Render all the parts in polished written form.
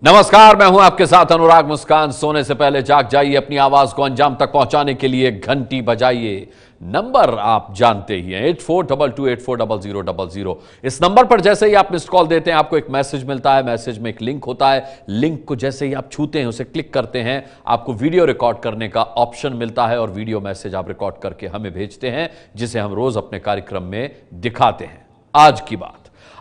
नमस्कार, मैं हूं आपके साथ अनुराग मुस्कान। सोने से पहले जाग जाइए, अपनी आवाज को अंजाम तक पहुंचाने के लिए घंटी बजाइए। नंबर आप जानते ही हैं, 8422840000। इस नंबर पर जैसे ही आप मिस्ड कॉल देते हैं, आपको एक मैसेज मिलता है। मैसेज में एक लिंक होता है। लिंक को जैसे ही आप छूते हैं, उसे क्लिक करते हैं, आपको वीडियो रिकॉर्ड करने का ऑप्शन मिलता है और वीडियो मैसेज आप रिकॉर्ड करके हमें भेजते हैं, जिसे हम रोज अपने कार्यक्रम में दिखाते हैं।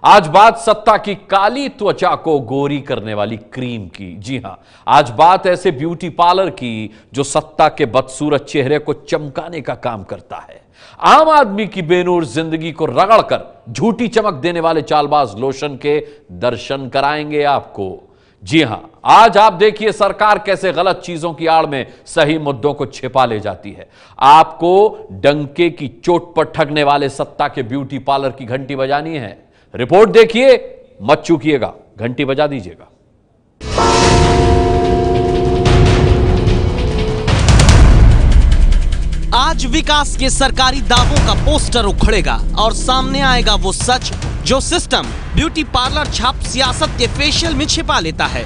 आज बात सत्ता की काली त्वचा को गोरी करने वाली क्रीम की। जी हां, आज बात ऐसे ब्यूटी पार्लर की जो सत्ता के बदसूरत चेहरे को चमकाने का काम करता है। आम आदमी की बेनूर जिंदगी को रगड़कर झूठी चमक देने वाले चालबाज लोशन के दर्शन कराएंगे आपको। जी हां, आज आप देखिए सरकार कैसे गलत चीजों की आड़ में सही मुद्दों को छिपा ले जाती है। आपको डंके की चोट पर ठगने वाले सत्ता के ब्यूटी पार्लर की घंटी बजानी है। रिपोर्ट देखिए, मत चूकिएगा, घंटी बजा दीजिएगा। आज विकास के सरकारी दावों का पोस्टर उखड़ेगा और सामने आएगा वो सच जो सिस्टम ब्यूटी पार्लर छाप सियासत के फेशियल में छिपा लेता है।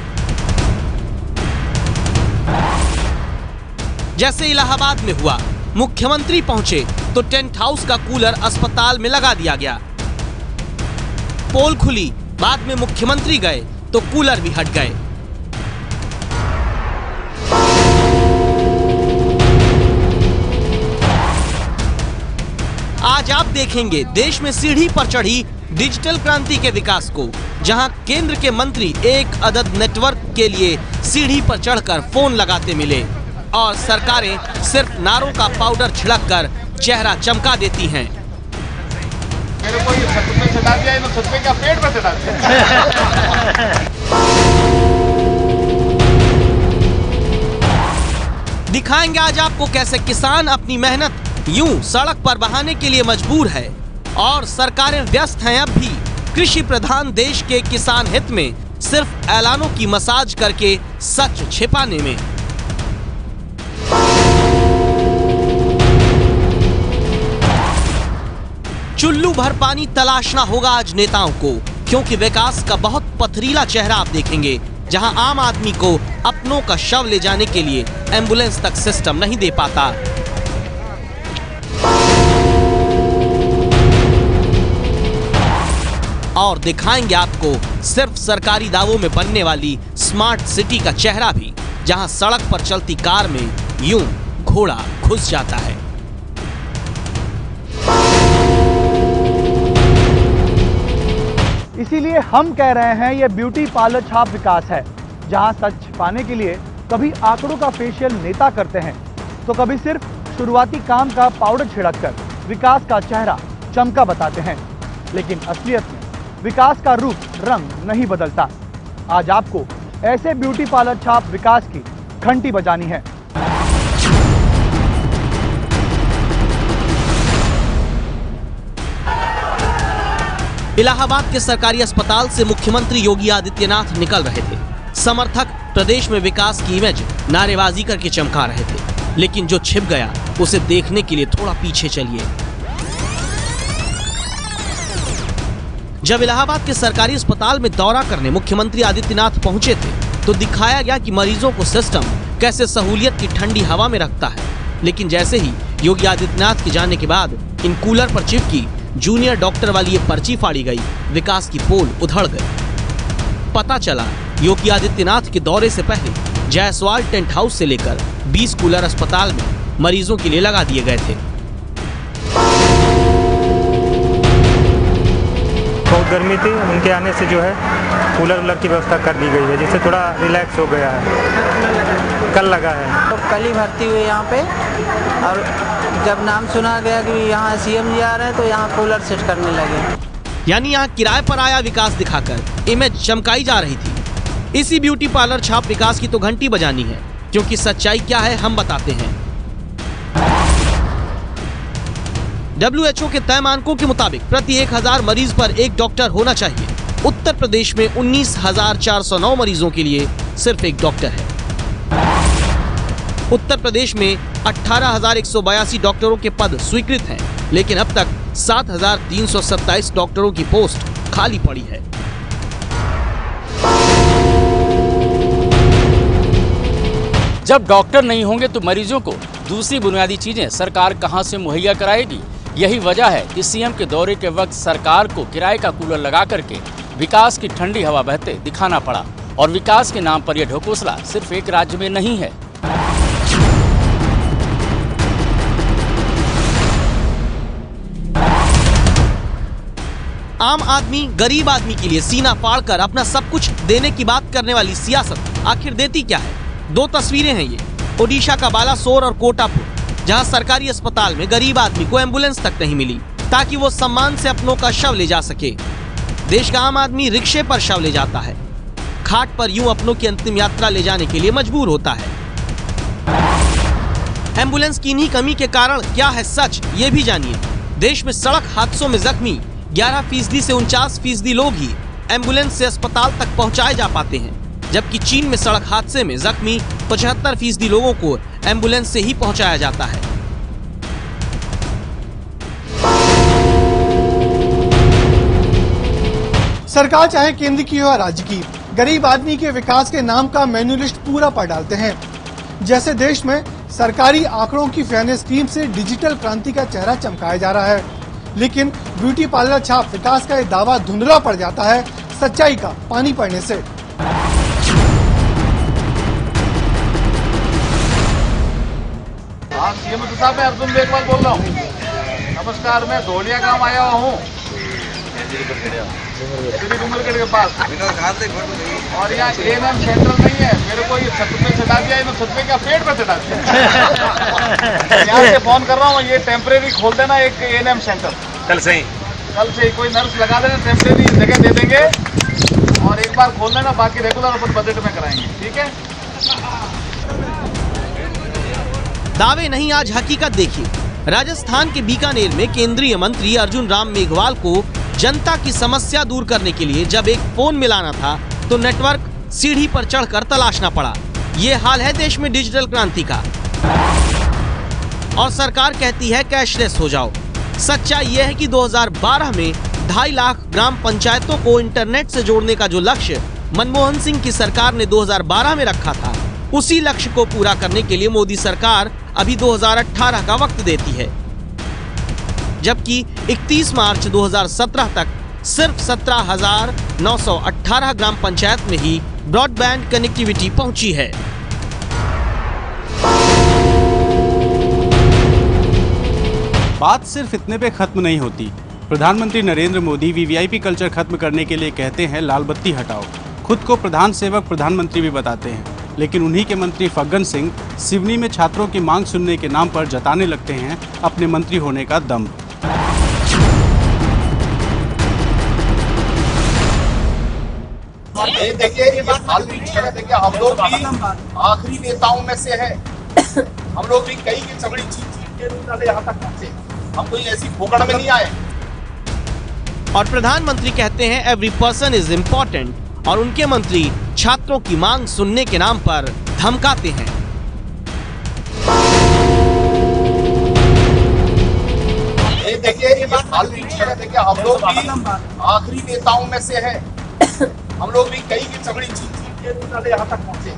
जैसे इलाहाबाद में हुआ, मुख्यमंत्री पहुंचे तो टेंट हाउस का कूलर अस्पताल में लगा दिया गया। पोल खुली, बाद में मुख्यमंत्री गए तो कूलर भी हट गए। आज आप देखेंगे देश में सीढ़ी पर चढ़ी डिजिटल क्रांति के विकास को, जहां केंद्र के मंत्री एक अदद नेटवर्क के लिए सीढ़ी पर चढ़कर फोन लगाते मिले और सरकारें सिर्फ नारों का पाउडर छिड़ककर चेहरा चमका देती हैं। मेरे को ये छत पे चढ़ा दिया, इन छत पे क्या पेट पे चढ़ा दिया। दिखाएंगे आज आपको कैसे किसान अपनी मेहनत यूं सड़क पर बहाने के लिए मजबूर है और सरकारें व्यस्त हैं अब भी कृषि प्रधान देश के किसान हित में सिर्फ ऐलानों की मसाज करके सच छिपाने में। चुल्लू भर पानी तलाशना होगा आज नेताओं को, क्योंकि विकास का बहुत पथरीला चेहरा आप देखेंगे, जहां आम आदमी को अपनों का शव ले जाने के लिए एम्बुलेंस तक सिस्टम नहीं दे पाता। और दिखाएंगे आपको सिर्फ सरकारी दावों में बनने वाली स्मार्ट सिटी का चेहरा भी, जहां सड़क पर चलती कार में यूं घोड़ा घुस जाता है। इसीलिए हम कह रहे हैं ये ब्यूटी पार्लर छाप विकास है, जहां सच छिपाने के लिए कभी आंकड़ों का फेशियल नेता करते हैं तो कभी सिर्फ शुरुआती काम का पाउडर छिड़ककर विकास का चेहरा चमका बताते हैं। लेकिन असलियत में विकास का रूप रंग नहीं बदलता। आज आपको ऐसे ब्यूटी पार्लर छाप विकास की घंटी बजानी है। इलाहाबाद के सरकारी अस्पताल से मुख्यमंत्री योगी आदित्यनाथ निकल रहे थे। समर्थक प्रदेश में विकास की इमेज नारेबाजी करके चमका रहे थे, लेकिन जो छिप गया उसे देखने के लिए थोड़ा पीछे चलिए। जब इलाहाबाद के सरकारी अस्पताल में दौरा करने मुख्यमंत्री आदित्यनाथ पहुंचे थे तो दिखाया गया कि मरीजों को सिस्टम कैसे सहूलियत की ठंडी हवा में रखता है। लेकिन जैसे ही योगी आदित्यनाथ के जाने के बाद इन कूलर पर चिपकी जूनियर डॉक्टर वाली ये पर्ची फाड़ी गई, विकास की पोल उधड़ गई। पता चला योगी आदित्यनाथ के दौरे से पहले जायसवाल टेंट हाउस से लेकर 20 कूलर अस्पताल में मरीजों के लिए लगा दिए गए थे। बहुत गर्मी थी, उनके आने से जो है कूलर वूलर की व्यवस्था कर दी गई है, जिससे थोड़ा रिलैक्स हो गया है। कल लगा है तो कल ही भर्ती हुई यहाँ पे, और जब नाम सुना गया कि यहाँ सीएम जी आ रहे हैं तो यहाँ कूलर सेट करने लगे। यानी यहाँ किराए पर आया विकास दिखाकर इमेज चमकाई जा रही थी। इसी ब्यूटी पार्लर छाप विकास की तो घंटी बजानी है, क्योंकि सच्चाई क्या है हम बताते हैं। WHO के तय मानकों के मुताबिक प्रति 1000 मरीज पर एक डॉक्टर होना चाहिए। उत्तर प्रदेश में 19,409 मरीजों के लिए सिर्फ एक डॉक्टर है। उत्तर प्रदेश में 18,182 डॉक्टरों के पद स्वीकृत हैं, लेकिन अब तक 7,327 डॉक्टरों की पोस्ट खाली पड़ी है। जब डॉक्टर नहीं होंगे तो मरीजों को दूसरी बुनियादी चीजें सरकार कहां से मुहैया कराएगी। यही वजह है कि सीएम के दौरे के वक्त सरकार को किराए का कूलर लगा करके विकास की ठंडी हवा बहते दिखाना पड़ा। और विकास के नाम पर यह ढकोसला सिर्फ एक राज्य में नहीं है। आम आदमी, गरीब आदमी के लिए सीना फाड़कर अपना सब कुछ देने की बात करने वाली सियासत आखिर देती क्या है? दो तस्वीरें हैं ये, ओडिशा का बालासोर और कोटापुर, जहां सरकारी अस्पताल में गरीब आदमी को एम्बुलेंस तक नहीं मिली ताकि वो सम्मान से अपनों का शव ले जा सके। देश का आम आदमी रिक्शे पर शव ले जाता है, खाट पर यूं अपनों की अंतिम यात्रा ले जाने के लिए मजबूर होता है। एम्बुलेंस की इन्हीं कमी के कारण क्या है सच, ये भी जानिए। देश में सड़क हादसों में जख्मी 11% से 49% लोग ही एम्बुलेंस से अस्पताल तक पहुंचाए जा पाते हैं, जबकि चीन में सड़क हादसे में जख्मी 75% लोगों को एम्बुलेंस से ही पहुंचाया जाता है। सरकार चाहे केंद्र की हो या राज्य की, गरीब आदमी के विकास के नाम का मेन्यू लिस्ट पूरा पढ़ डालते हैं। जैसे देश में सरकारी आंकड़ों की फेयरनेस स्कीम से डिजिटल क्रांति का चेहरा चमकाया जा रहा है, लेकिन ब्यूटी पार्लर छाप विकास का ये दावा धुंधला पड़ जाता है सच्चाई का पानी पड़ने से। हाँ, सीएम साहब, मैं अर्जुन देखभाल बोल रहा हूँ। नमस्कार, मैं धोलिया गांव आया हुआ हूँ, डुमरगढ़ के पास। और यहाँ एएनएम सेंटर नहीं है। मेरे को ये छत पे चढ़ा दिया, इन्होंने छत पे क्या पेट पे चढ़ा दिया। यहाँ से फोन कर रहा हूँ, ये टेम्परेरी खोल देना एक एएनएम सेंटर। कल से ही कोई नर्स लगा देना, टेम्परेरी जगह दे देंगे और एक बार खोल देना, बाकी रेगुलर अपन बजट में कराएंगे, ठीक है। दावे नहीं, आज हकीकत देखिए। राजस्थान के बीकानेर में केंद्रीय मंत्री अर्जुन राम मेघवाल को जनता की समस्या दूर करने के लिए जब एक फोन मिलाना था तो नेटवर्क सीढ़ी पर चढ़कर तलाशना पड़ा। ये हाल है देश में डिजिटल क्रांति का। और सरकार कहती है कैशलेस हो जाओ। सच्चाई यह है कि 2012 में 2.5 लाख ग्राम पंचायतों को इंटरनेट से जोड़ने का जो लक्ष्य मनमोहन सिंह की सरकार ने 2012 में रखा था, उसी लक्ष्य को पूरा करने के लिए मोदी सरकार अभी 2018 का वक्त देती है, जबकि 31 मार्च 2017 तक सिर्फ 17,918 ग्राम पंचायत में ही ब्रॉडबैंड कनेक्टिविटी पहुंची है। बात सिर्फ इतने पे खत्म नहीं होती। प्रधानमंत्री नरेंद्र मोदी वीवीआईपी कल्चर खत्म करने के लिए कहते हैं लाल बत्ती हटाओ। खुद को प्रधान सेवक प्रधानमंत्री भी बताते हैं, लेकिन उन्हीं के मंत्री फग्गन सिंह सिवनी में छात्रों की मांग सुनने के नाम पर जताने लगते हैं अपने मंत्री होने का दम। देखिए, ये बात देखिए, हम लोग भी आखिरी नेताओं में से है। हम लोग भी कई की चमड़ी चीख के यहाँ तक पहुंचे। हम कोई ऐसी भूखड़ में नहीं आए। और प्रधानमंत्री कहते हैं एवरी पर्सन इज इम्पोर्टेंट, और उनके मंत्री छात्रों की मांग सुनने के नाम पर धमकाते हैं। देखिए, ये बात देखिए, हम लोग भी आखिरी नेताओं में से है। हम लोग भी कई की चमड़ी चीख के यहाँ तक पहुंचे।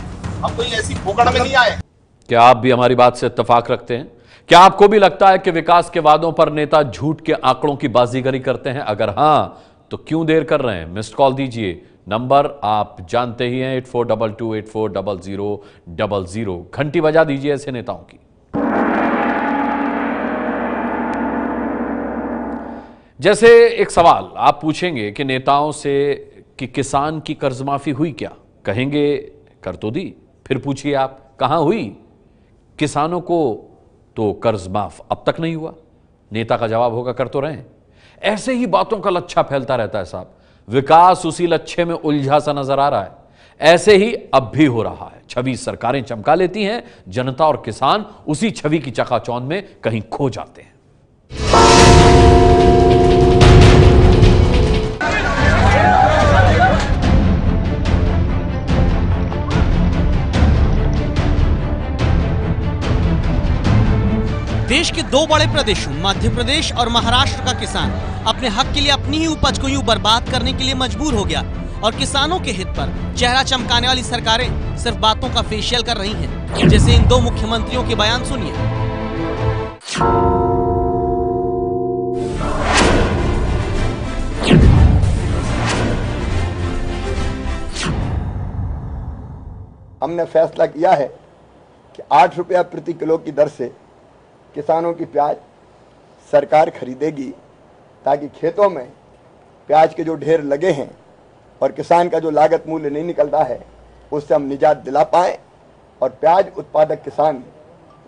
हम कोई ऐसी भूखड़ में नहीं आए। क्या आप भी हमारी बात से इत्तेफाक रखते हैं? क्या आपको भी लगता है कि विकास के वादों पर नेता झूठ के आंकड़ों की बाजीगरी करते हैं? अगर हां, तो क्यों देर कर रहे हैं? मिस्ड कॉल दीजिए। नंबर आप जानते ही हैं, 8422840000। घंटी बजा दीजिए ऐसे नेताओं की। जैसे एक सवाल आप पूछेंगे कि नेताओं से कि किसान की कर्ज माफी हुई क्या? कहेंगे कर तो दी। फिर पूछिए आप कहां हुई? किसानों को तो कर्ज माफ अब तक नहीं हुआ। नेता का जवाब होगा कर तो रहे हैं। ऐसे ही बातों का लच्छा फैलता रहता है साहब। विकास उसी लच्छे में उलझा सा नजर आ रहा है। ऐसे ही अब भी हो रहा है। छवि सरकारें चमका लेती हैं, जनता और किसान उसी छवि की चकाचौंध में कहीं खो जाते हैं। देश के दो बड़े प्रदेशों मध्य प्रदेश और महाराष्ट्र का किसान अपने हक के लिए अपनी ही उपज को यूं बर्बाद करने के लिए मजबूर हो गया। और किसानों के हित पर चेहरा चमकाने वाली सरकारें सिर्फ बातों का फेशियल कर रही हैं। जैसे इन दो मुख्यमंत्रियों के बयान सुनिए। हमने फैसला किया है कि 8 रुपया प्रति किलो की दर से किसानों की प्याज सरकार खरीदेगी, ताकि खेतों में प्याज के जो ढेर लगे हैं और किसान का जो लागत मूल्य नहीं निकलता है उससे हम निजात दिला पाएं और प्याज उत्पादक किसान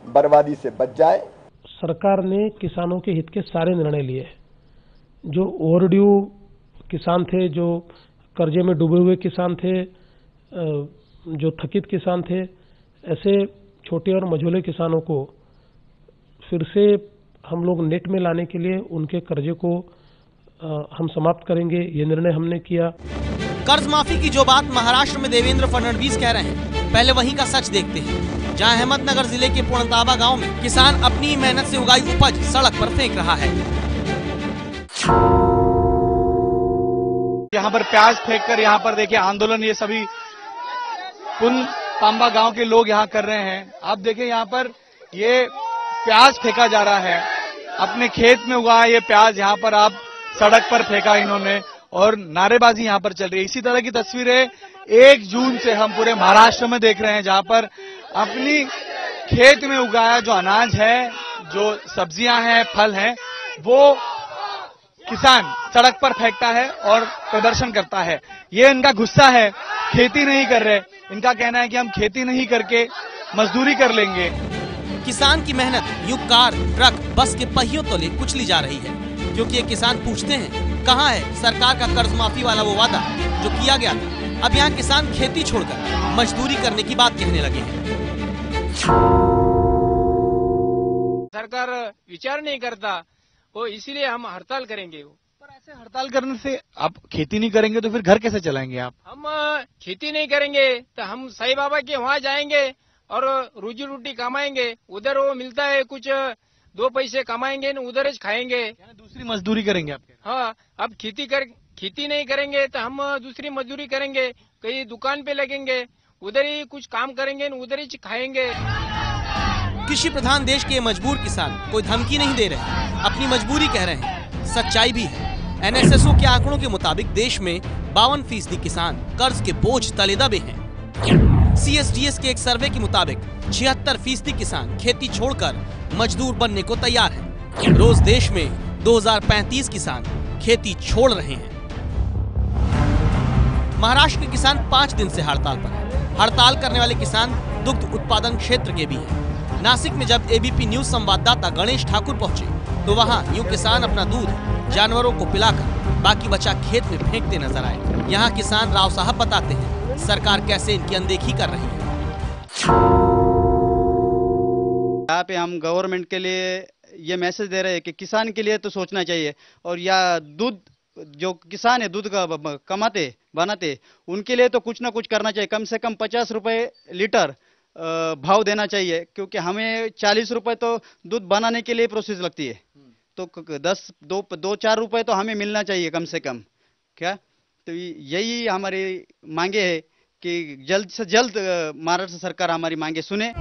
बर्बादी से बच जाए। सरकार ने किसानों के हित के सारे निर्णय लिए। जो ओवरड्यू किसान थे, जो कर्जे में डूबे हुए किसान थे, जो थकित किसान थे, ऐसे छोटे और मझोले किसानों को फिर से हम लोग नेट में लाने के लिए उनके कर्जे को हम समाप्त करेंगे, ये निर्णय हमने किया। कर्ज माफी की जो बात महाराष्ट्र में देवेंद्र फडणवीस कह रहे हैं, पहले वहीं का सच देखते हैं, जहां अहमदनगर जिले के पूर्णताबा गांव में किसान अपनी मेहनत से उगाई उपज सड़क पर फेंक रहा है। यहाँ पर प्याज फेंक कर यहाँ पर देखिए आंदोलन ये सभी पूर्णताबा गांव के लोग यहाँ कर रहे हैं। आप देखिए यहाँ पर ये प्याज फेंका जा रहा है, अपने खेत में उगाया ये प्याज यहाँ पर आप सड़क पर फेंका इन्होंने और नारेबाजी यहाँ पर चल रही है। इसी तरह की तस्वीरें 1 जून से हम पूरे महाराष्ट्र में देख रहे हैं, जहाँ पर अपनी खेत में उगाया जो अनाज है, जो सब्जियां हैं, फल हैं, वो किसान सड़क पर फेंकता है और प्रदर्शन करता है। ये इनका गुस्सा है, खेती नहीं कर रहे। इनका कहना है कि हम खेती नहीं करके मजदूरी कर लेंगे। किसान की मेहनत यूं कार, ट्रक, बस के पहियों तले कुचली जा रही है, क्योंकि ये किसान पूछते हैं कहाँ है सरकार का कर्ज माफी वाला वो वादा जो किया गया था। अब यहाँ किसान खेती छोड़कर मजदूरी करने की बात कहने लगे हैं। सरकार विचार नहीं करता, वो इसीलिए हम हड़ताल करेंगे। पर ऐसे हड़ताल करने से आप खेती नहीं करेंगे तो फिर घर कैसे चलाएंगे आप? हम खेती नहीं करेंगे तो हम साईं बाबा के वहाँ जाएंगे और रोजी रोटी कमाएंगे। उधर वो मिलता है कुछ 2 पैसे कमाएंगे, उधर ही खाएंगे। दूसरी मजदूरी करेंगे आप? हाँ, अब खेती नहीं करेंगे तो हम दूसरी मजदूरी करेंगे, कहीं दुकान पे लगेंगे, उधर ही कुछ काम करेंगे, उधर ही खाएंगे। कृषि प्रधान देश के मजबूर किसान कोई धमकी नहीं दे रहे, अपनी मजबूरी कह रहे हैं। सच्चाई भी है। NSSO के आंकड़ों के मुताबिक देश में 52% किसान कर्ज के बोझ तले दबे हैं। CSDS के एक सर्वे के मुताबिक 76% किसान खेती छोड़कर मजदूर बनने को तैयार हैं। रोज देश में 2035 किसान खेती छोड़ रहे हैं। महाराष्ट्र के किसान 5 दिन से हड़ताल पर हैं। हड़ताल करने वाले किसान दुग्ध उत्पादन क्षेत्र के भी हैं। नासिक में जब ABP न्यूज संवाददाता गणेश ठाकुर पहुंचे तो वहां यूं किसान अपना दूध जानवरों को पिलाकर बाकी बचा खेत में फेंकते नजर आए। यहाँ किसान राव साहब बताते हैं सरकार कैसे इनकी अनदेखी कर रही है। यहाँ पे हम गवर्नमेंट के लिए ये मैसेज दे रहे हैं कि किसान के लिए तो सोचना चाहिए, और या दूध जो किसान है दूध का कमाते बनाते उनके लिए तो कुछ ना कुछ करना चाहिए। कम से कम 50 रुपए लीटर भाव देना चाहिए, क्योंकि हमें 40 रुपए तो दूध बनाने के लिए प्रोसेस लगती है, तो 2-4 रुपए तो हमें मिलना चाहिए कम से कम। क्या तो यही हमारी मांगे है कि जल्द से जल्द महाराष्ट्र सरकार हमारी मांगे सुने।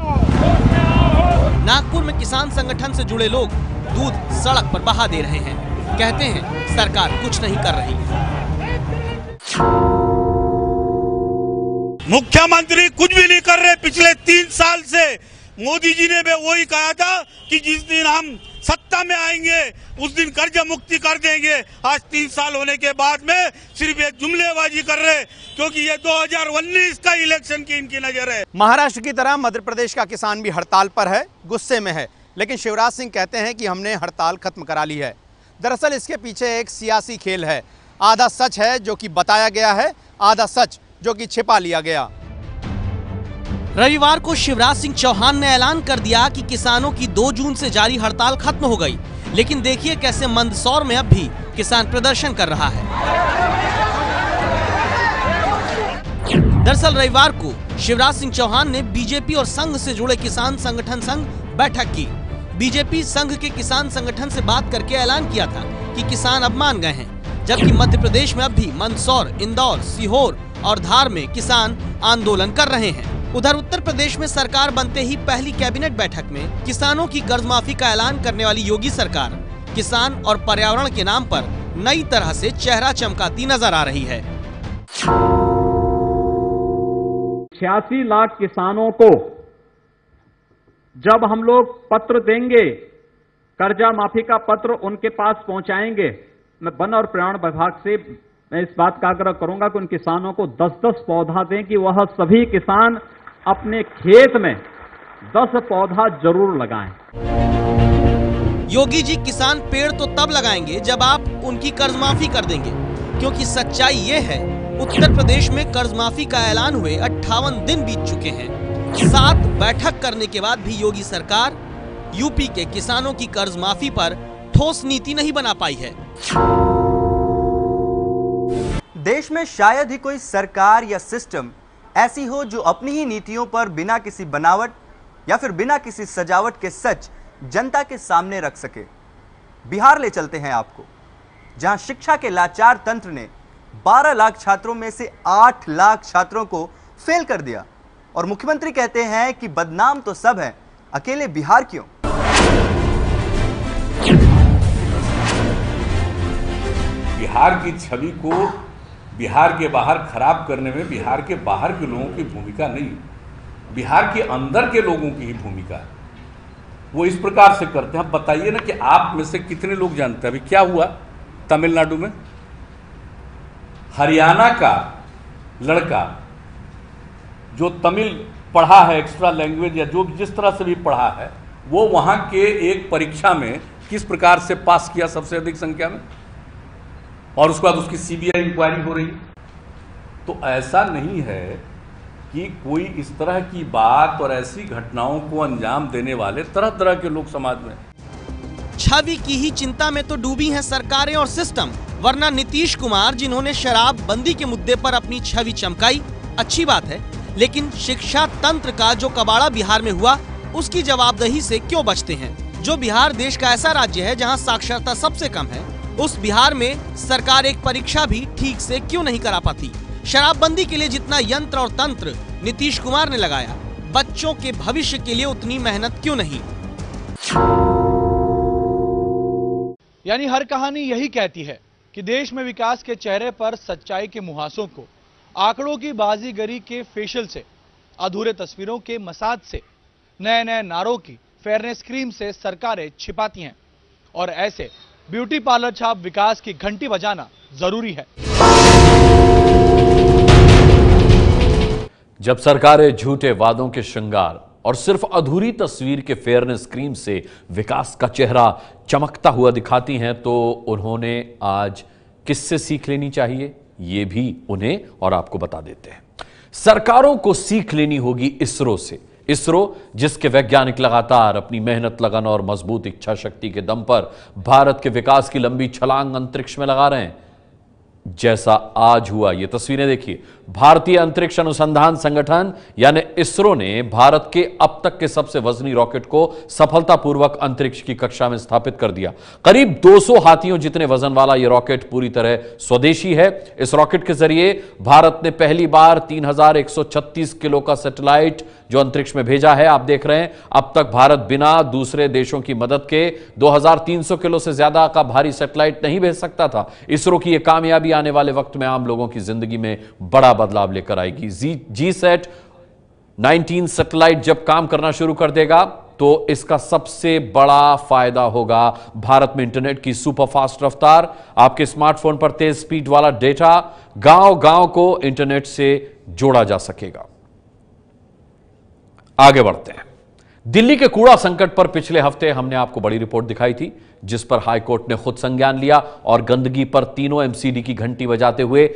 नागपुर में किसान संगठन से जुड़े लोग दूध सड़क पर बहा दे रहे हैं। कहते हैं सरकार कुछ नहीं कर रही। मुख्यमंत्री कुछ भी नहीं कर रहे। पिछले 3 साल से मोदी जी ने भी वही कहा था कि जिस दिन हम सत्ता में आएंगे उस दिन कर्ज मुक्ति कर देंगे। आज 3 साल होने के बाद में सिर्फ ये जुमलेबाजी कर रहे, क्योंकि ये 2019 का इलेक्शन की इनकी नजर है। महाराष्ट्र की तरह मध्य प्रदेश का किसान भी हड़ताल पर है, गुस्से में है, लेकिन शिवराज सिंह कहते हैं कि हमने हड़ताल खत्म करा ली है। दरअसल इसके पीछे एक सियासी खेल है। आधा सच है जो कि बताया गया है, आधा सच जो कि छिपा लिया गया। रविवार को शिवराज सिंह चौहान ने ऐलान कर दिया कि किसानों की 2 जून से जारी हड़ताल खत्म हो गई, लेकिन देखिए कैसे मंदसौर में अब भी किसान प्रदर्शन कर रहा है। दरअसल रविवार को शिवराज सिंह चौहान ने बीजेपी और संघ से जुड़े किसान संगठन संग बैठक की। बीजेपी संघ के किसान संगठन से बात करके ऐलान किया था कि किसान अब मान गए हैं, जबकि मध्य प्रदेश में अब भी मंदसौर, इंदौर, सीहोर और धार में किसान आंदोलन कर रहे हैं। उधर उत्तर प्रदेश में सरकार बनते ही पहली कैबिनेट बैठक में किसानों की कर्ज माफी का ऐलान करने वाली योगी सरकार किसान और पर्यावरण के नाम पर नई तरह से चेहरा चमकाती नजर आ रही है। 86 लाख किसानों को जब हम लोग पत्र देंगे, कर्जा माफी का पत्र उनके पास पहुंचाएंगे, मैं वन और पर्यावरण विभाग से मैं इस बात का आग्रह करूंगा कि उन किसानों को 10-10 पौधा दें कि वह सभी किसान अपने खेत में 10 पौधा जरूर लगाएं। योगी जी किसान पेड़ तो तब लगाएंगे जब आप उनकी कर्ज माफी कर देंगे, क्योंकि सच्चाई ये है उत्तर प्रदेश में कर्ज माफी का ऐलान हुए 58 दिन बीत चुके हैं। 7 बैठक करने के बाद भी योगी सरकार यूपी के किसानों की कर्ज माफी पर ठोस नीति नहीं बना पाई है। देश में शायद ही कोई सरकार या सिस्टम ऐसी हो जो अपनी ही नीतियों पर बिना किसी बनावट या फिर बिना किसी सजावट के सच जनता के सामने रख सके। बिहार ले चलते हैं आपको, जहां शिक्षा के लाचार तंत्र ने 12 लाख छात्रों में से 8 लाख छात्रों को फेल कर दिया और मुख्यमंत्री कहते हैं कि बदनाम तो सब हैं, अकेले बिहार क्यों? बिहार की छवि को बिहार के बाहर खराब करने में बिहार के बाहर के लोगों की भूमिका नहीं, बिहार के अंदर के लोगों की ही भूमिका है। वो इस प्रकार से करते हैं। बताइए ना कि आप में से कितने लोग जानते हैं अभी क्या हुआ तमिलनाडु में? हरियाणा का लड़का जो तमिल पढ़ा है, एक्स्ट्रा लैंग्वेज या जो जिस तरह से भी पढ़ा है, वो वहां के एक परीक्षा में किस प्रकार से पास किया सबसे अधिक संख्या में, और उसके बाद उसकी सीबीआई इंक्वायरी हो रही है। तो ऐसा नहीं है कि कोई इस तरह की बात और ऐसी घटनाओं को अंजाम देने वाले तरह तरह के लोग समाज में। छवि की ही चिंता में तो डूबी हैं सरकारें और सिस्टम, वरना नीतीश कुमार जिन्होंने शराब बंदी के मुद्दे पर अपनी छवि चमकाई, अच्छी बात है, लेकिन शिक्षा तंत्र का जो कबाड़ा बिहार में हुआ उसकी जवाबदेही से क्यों बचते हैं? जो बिहार देश का ऐसा राज्य है जहां साक्षरता सबसे कम है, उस बिहार में सरकार एक परीक्षा भी ठीक से क्यों नहीं करा पाती? शराबबंदी के लिए जितना यंत्र और तंत्र नीतीश कुमार ने लगाया, बच्चों के भविष्य के लिए उतनी मेहनत क्यों नहीं? यानी हर कहानी यही कहती है कि देश में विकास के चेहरे पर सच्चाई के मुहासों को आंकड़ों की बाजीगरी के फेशियल से, अधूरे तस्वीरों के मसाज से, नए नए नारों की फेयरनेस क्रीम से सरकारें छिपाती हैं, और ऐसे ब्यूटी पार्लर छाप विकास की घंटी बजाना जरूरी है। जब सरकारें झूठे वादों के श्रृंगार और सिर्फ अधूरी तस्वीर के फेयरनेस क्रीम से विकास का चेहरा चमकता हुआ दिखाती हैं, तो उन्होंने आज किससे सीख लेनी चाहिए, ये भी उन्हें और आपको बता देते हैं। सरकारों को सीख लेनी होगी इसरो से। इसरो जिसके वैज्ञानिक लगातार अपनी मेहनत, लगन और मजबूत इच्छा शक्ति के दम पर भारत के विकास की लंबी छलांग अंतरिक्ष में लगा रहे हैं, जैसा आज हुआ। ये तस्वीरें देखिए, भारतीय अंतरिक्ष अनुसंधान संगठन यानी इसरो ने भारत के अब तक के सबसे वजनी रॉकेट को सफलतापूर्वक अंतरिक्ष की कक्षा में स्थापित कर दिया। करीब 200 हाथियों जितने वजन वाला यह रॉकेट पूरी तरह स्वदेशी है। इस रॉकेट के जरिए भारत ने पहली बार 3136 किलो का सैटेलाइट जो अंतरिक्ष में भेजा है। आप देख रहे हैं, अब तक भारत बिना दूसरे देशों की मदद के 2300 किलो से ज्यादा का भारी सैटेलाइट नहीं भेज सकता था। इसरो की यह कामयाबी आने वाले वक्त में आम लोगों की जिंदगी में बड़ा बदलाव लेकर आएगी। जीसैट 19 सैटेलाइट जब काम करना शुरू कर देगा तो इसका सबसे बड़ा फायदा होगा भारत में इंटरनेट की सुपर फास्ट रफ्तार, आपके स्मार्टफोन पर तेज स्पीड वाला डेटा, गांव-गांव को इंटरनेट से जोड़ा जा सकेगा। आगे बढ़ते हैं। दिल्ली के कूड़ा संकट पर पिछले हफ्ते हमने आपको बड़ी रिपोर्ट दिखाई थी, जिस पर हाईकोर्ट ने खुद संज्ञान लिया और गंदगी पर तीनों एमसीडी की घंटी बजाते हुए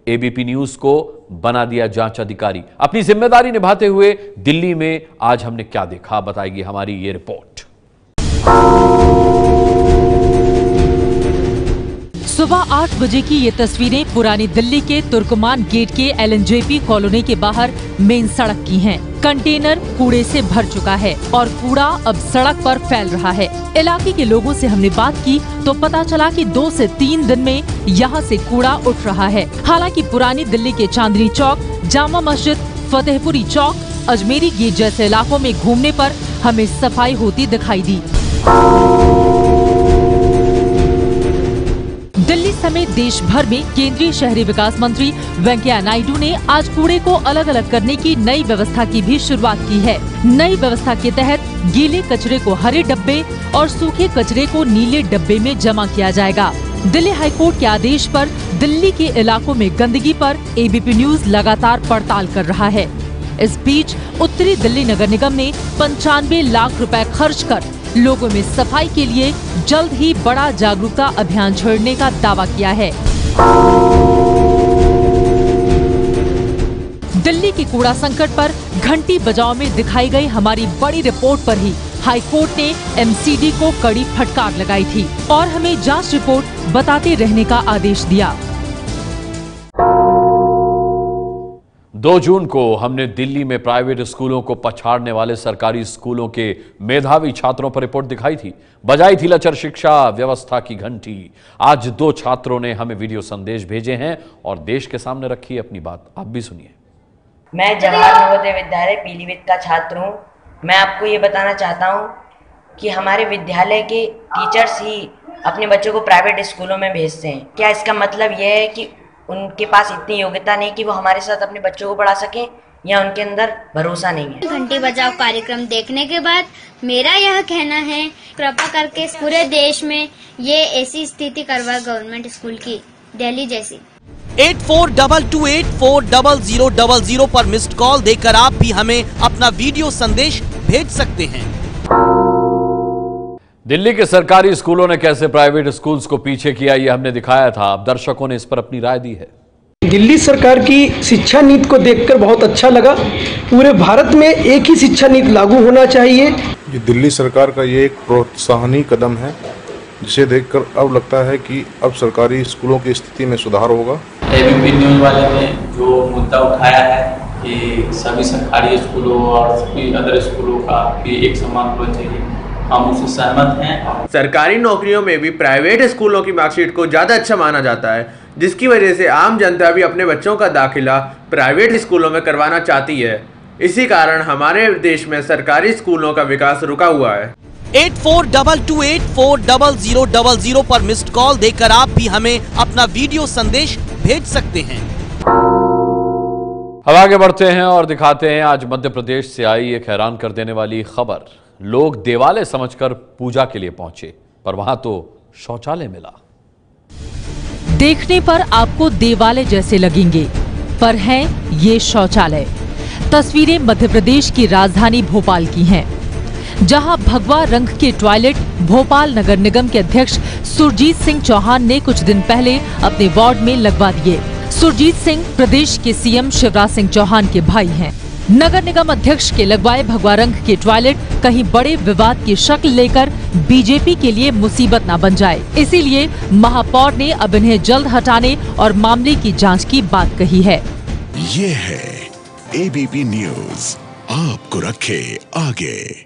एबीपी न्यूज को बना दिया जांच अधिकारी। अपनी जिम्मेदारी निभाते हुए दिल्ली में आज हमने क्या देखा, बताएगी हमारी ये रिपोर्ट। सुबह 8 बजे की ये तस्वीरें पुरानी दिल्ली के तुर्कमान गेट के एलएनजेपी कॉलोनी के बाहर मेन सड़क की हैं। कंटेनर कूड़े से भर चुका है और कूड़ा अब सड़क पर फैल रहा है। इलाके के लोगों से हमने बात की तो पता चला कि 2 से 3 दिन में यहाँ से कूड़ा उठ रहा है। हालांकि पुरानी दिल्ली के चांदनी चौक, जामा मस्जिद, फतेहपुरी चौक, अजमेरी गेट जैसे इलाकों में घूमने पर हमें सफाई होती दिखाई दी। दिल्ली समेत देश भर में केंद्रीय शहरी विकास मंत्री वेंकैया नायडू ने आज कूड़े को अलग अलग करने की नई व्यवस्था की भी शुरुआत की है। नई व्यवस्था के तहत गीले कचरे को हरे डब्बे और सूखे कचरे को नीले डब्बे में जमा किया जाएगा। दिल्ली हाईकोर्ट के आदेश पर दिल्ली के इलाकों में गंदगी पर एबीपी न्यूज लगातार पड़ताल कर रहा है। इस बीच उत्तरी दिल्ली नगर निगम ने 95 लाख रुपए खर्च कर लोगों में सफाई के लिए जल्द ही बड़ा जागरूकता अभियान छेड़ने का दावा किया है। दिल्ली की कूड़ा संकट पर घंटी बजाओ में दिखाई गई हमारी बड़ी रिपोर्ट पर ही हाईकोर्ट ने एमसीडी को कड़ी फटकार लगाई थी और हमें जांच रिपोर्ट बताते रहने का आदेश दिया। 2 जून को हमने दिल्ली में प्राइवेट स्कूलों को पछाड़ने वाले सरकारी स्कूलों के मेधावी छात्रों पर रिपोर्ट दिखाई थी, बजाई थी लचर शिक्षा व्यवस्था की घंटी। आज 2 छात्रों ने हमें वीडियो संदेश भेजे हैं और देश के सामने रखी अपनी बात। आप भी सुनिए। मैं जवाहर नवोदय विद्यालय पीलीभीत का छात्र हूँ। मैं आपको ये बताना चाहता हूँ कि हमारे विद्यालय के टीचर्स ही अपने बच्चों को प्राइवेट स्कूलों में भेजते हैं। क्या इसका मतलब यह है कि उनके पास इतनी योग्यता नहीं कि वो हमारे साथ अपने बच्चों को पढ़ा सकें, या उनके अंदर भरोसा नहीं है? घंटी बजाओ कार्यक्रम देखने के बाद मेरा यह कहना है, कृपा करके पूरे देश में ये ऐसी स्थिति करवाए गवर्नमेंट स्कूल की, दिल्ली जैसी। 8422840000 पर मिस्ड कॉल देकर आप भी हमें अपना वीडियो संदेश भेज सकते हैं। दिल्ली के सरकारी स्कूलों ने कैसे प्राइवेट स्कूल्स को पीछे किया, ये हमने दिखाया था। अब दर्शकों ने इस पर अपनी राय दी है। दिल्ली सरकार की शिक्षा नीति को देखकर बहुत अच्छा लगा। पूरे भारत में एक ही शिक्षा नीति लागू होना चाहिए। ये दिल्ली सरकार का ये एक प्रोत्साहनी कदम है, जिसे देखकर अब लगता है कि अब सरकारी स्कूलों की स्थिति में सुधार होगा। एबीपी न्यूज वाले ने जो मुद्दा उठाया है कि सभी सरकारी स्कूलों और सभी अदर स्कूलों का भी एक समान होना चाहिए, हम उससे सहमत हैं। सरकारी नौकरियों में भी प्राइवेट स्कूलों की मार्कशीट को ज़्यादा अच्छा माना जाता है, जिसकी वजह से आम जनता भी अपने बच्चों का दाखिला प्राइवेट स्कूलों में करवाना चाहती है। इसी कारण हमारे देश में सरकारी स्कूलों का विकास रुका हुआ है। 8422840000 पर मिस्ड कॉल देकर आप भी हमें अपना वीडियो संदेश भेज सकते हैं। अब आगे बढ़ते हैं और दिखाते हैं आज मध्य प्रदेश से आई एक हैरान कर देने वाली खबर। लोग देवालय समझकर पूजा के लिए पहुंचे, पर वहां तो शौचालय मिला। देखने पर आपको देवालय जैसे लगेंगे, पर हैं ये शौचालय। तस्वीरें मध्य प्रदेश की राजधानी भोपाल की हैं, जहां भगवा रंग के टॉयलेट भोपाल नगर निगम के अध्यक्ष सुरजीत सिंह चौहान ने कुछ दिन पहले अपने वार्ड में लगवा दिए। सुरजीत सिंह प्रदेश के सीएम शिवराज सिंह चौहान के भाई हैं। नगर निगम अध्यक्ष के लगवाए भगवा रंग के टॉयलेट कहीं बड़े विवाद की शक्ल लेकर बीजेपी के लिए मुसीबत न बन जाए, इसीलिए महापौर ने अब इन्हें जल्द हटाने और मामले की जांच की बात कही है। ये है एबीपी न्यूज, आपको रखे आगे।